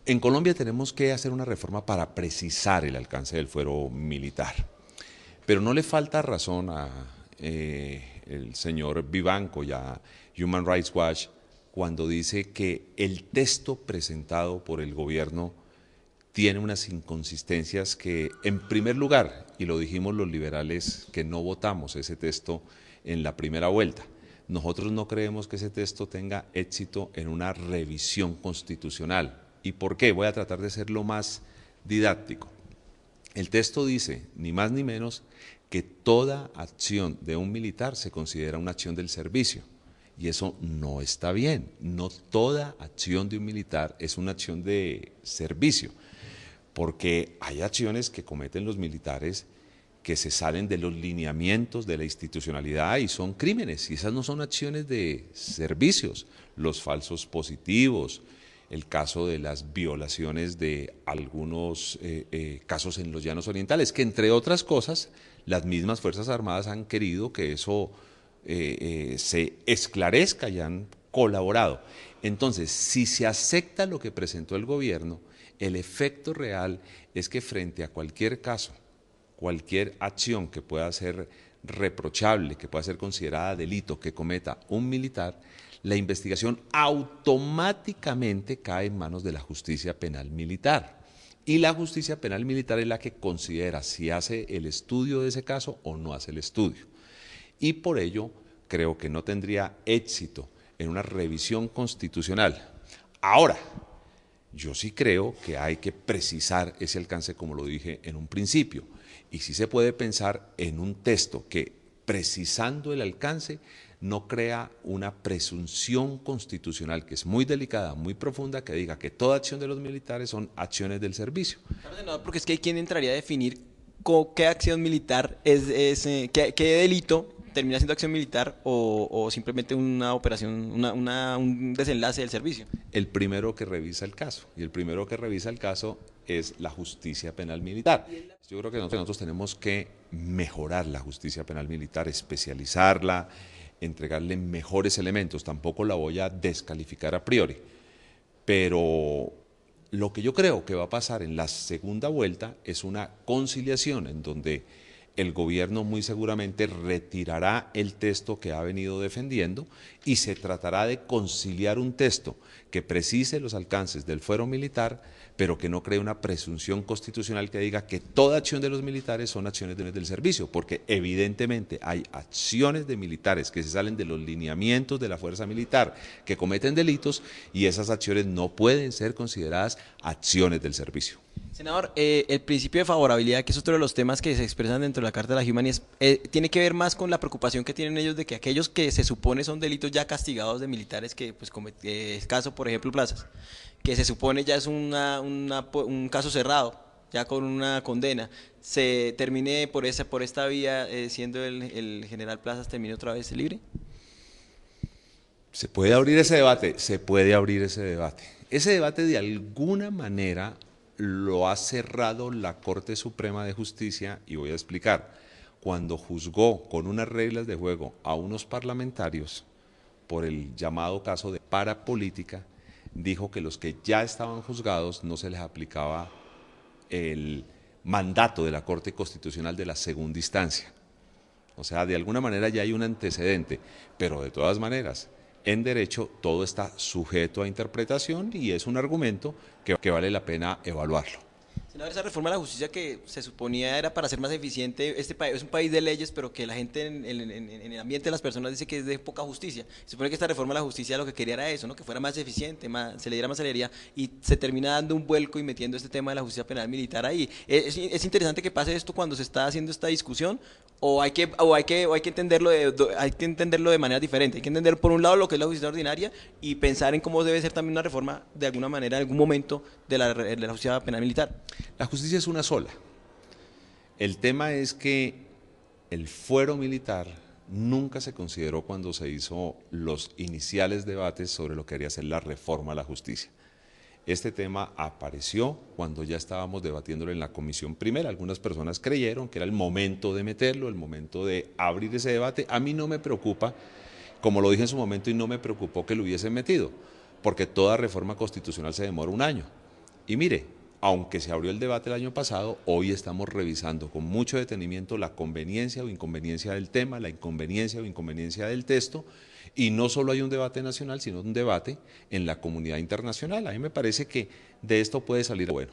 En Colombia tenemos que hacer una reforma para precisar el alcance del fuero militar, pero no le falta razón a el señor Vivanco y a Human Rights Watch cuando dice que el texto presentado por el gobierno tiene unas inconsistencias que, en primer lugar, y lo dijimos los liberales que no votamos ese texto en la primera vuelta, nosotros no creemos que ese texto tenga éxito en una revisión constitucional. ¿Y por qué? Voy a tratar de ser lo más didáctico. El texto dice, ni más ni menos, que toda acción de un militar se considera una acción del servicio. Y eso no está bien. No toda acción de un militar es una acción de servicio, porque hay acciones que cometen los militares que se salen de los lineamientos de la institucionalidad y son crímenes, y esas no son acciones de servicios. Los falsos positivos, el caso de las violaciones de algunos casos en los Llanos Orientales, que entre otras cosas, las mismas Fuerzas Armadas han querido que eso se esclarezca y han colaborado. Entonces, si se acepta lo que presentó el gobierno, el efecto real es que frente a cualquier caso, cualquier acción que pueda ser reprochable, que pueda ser considerada delito que cometa un militar, la investigación automáticamente cae en manos de la justicia penal militar. Y la justicia penal militar es la que considera si hace el estudio de ese caso o no hace el estudio. Y por ello creo que no tendría éxito en una revisión constitucional. Ahora, yo sí creo que hay que precisar ese alcance, como lo dije en un principio, y sí se puede pensar en un texto que, precisando el alcance, no crea una presunción constitucional, que es muy delicada, muy profunda, que diga que toda acción de los militares son acciones del servicio. No, porque es que hay quien entraría a definir qué acción militar qué delito termina siendo acción militar o simplemente una operación, un desenlace del servicio. El primero que revisa el caso, y el primero que revisa el caso es la justicia penal militar. Yo creo que nosotros tenemos que mejorar la justicia penal militar, especializarla, entregarle mejores elementos. Tampoco la voy a descalificar a priori, pero lo que yo creo que va a pasar en la segunda vuelta es una conciliación en donde el gobierno muy seguramente retirará el texto que ha venido defendiendo y se tratará de conciliar un texto que precise los alcances del fuero militar, pero que no cree una presunción constitucional que diga que toda acción de los militares son acciones del servicio, porque evidentemente hay acciones de militares que se salen de los lineamientos de la fuerza militar, que cometen delitos, y esas acciones no pueden ser consideradas acciones del servicio. Senador, el principio de favorabilidad, que es otro de los temas que se expresan dentro de la Carta de la Human, tiene que ver más con la preocupación que tienen ellos de que aquellos que se supone son delitos ya castigados de militares, que pues es caso, por ejemplo, Plazas, que se supone ya es un caso cerrado, ya con una condena, se termine por esta vía, siendo el general Plazas termine otra vez libre. Se puede abrir ese debate, se puede abrir ese debate. Ese debate de alguna manera lo ha cerrado la Corte Suprema de Justicia, y voy a explicar. Cuando juzgó con unas reglas de juego a unos parlamentarios por el llamado caso de parapolítica, dijo que los que ya estaban juzgados no se les aplicaba el mandato de la Corte Constitucional de la segunda instancia. O sea, de alguna manera ya hay un antecedente, pero de todas maneras, en derecho todo está sujeto a interpretación y es un argumento que vale la pena evaluarlo. Senador, esa reforma de la justicia que se suponía era para ser más eficiente, este país es un país de leyes, pero que la gente en el ambiente de las personas dice que es de poca justicia. Se supone que esta reforma de la justicia lo que quería era eso, ¿no? Que fuera más eficiente, se le diera más celeridad, y se termina dando un vuelco y metiendo este tema de la justicia penal militar ahí. Es interesante que pase esto cuando se está haciendo esta discusión, o hay que entenderlo de manera diferente. Hay que entender por un lado lo que es la justicia ordinaria y pensar en cómo debe ser también una reforma de alguna manera en algún momento de la justicia penal militar. La justicia es una sola. El tema es que el fuero militar nunca se consideró cuando se hizo los iniciales debates sobre lo que quería ser la reforma a la justicia. Este tema apareció cuando ya estábamos debatiéndolo en la comisión primera. Algunas personas creyeron que era el momento de meterlo, el momento de abrir ese debate. A mí no me preocupa, como lo dije en su momento, y no me preocupó que lo hubiesen metido, porque toda reforma constitucional se demora un año. Y mire, aunque se abrió el debate el año pasado, hoy estamos revisando con mucho detenimiento la conveniencia o inconveniencia del tema, la inconveniencia o inconveniencia del texto, y no solo hay un debate nacional, sino un debate en la comunidad internacional. A mí me parece que de esto puede salir bueno.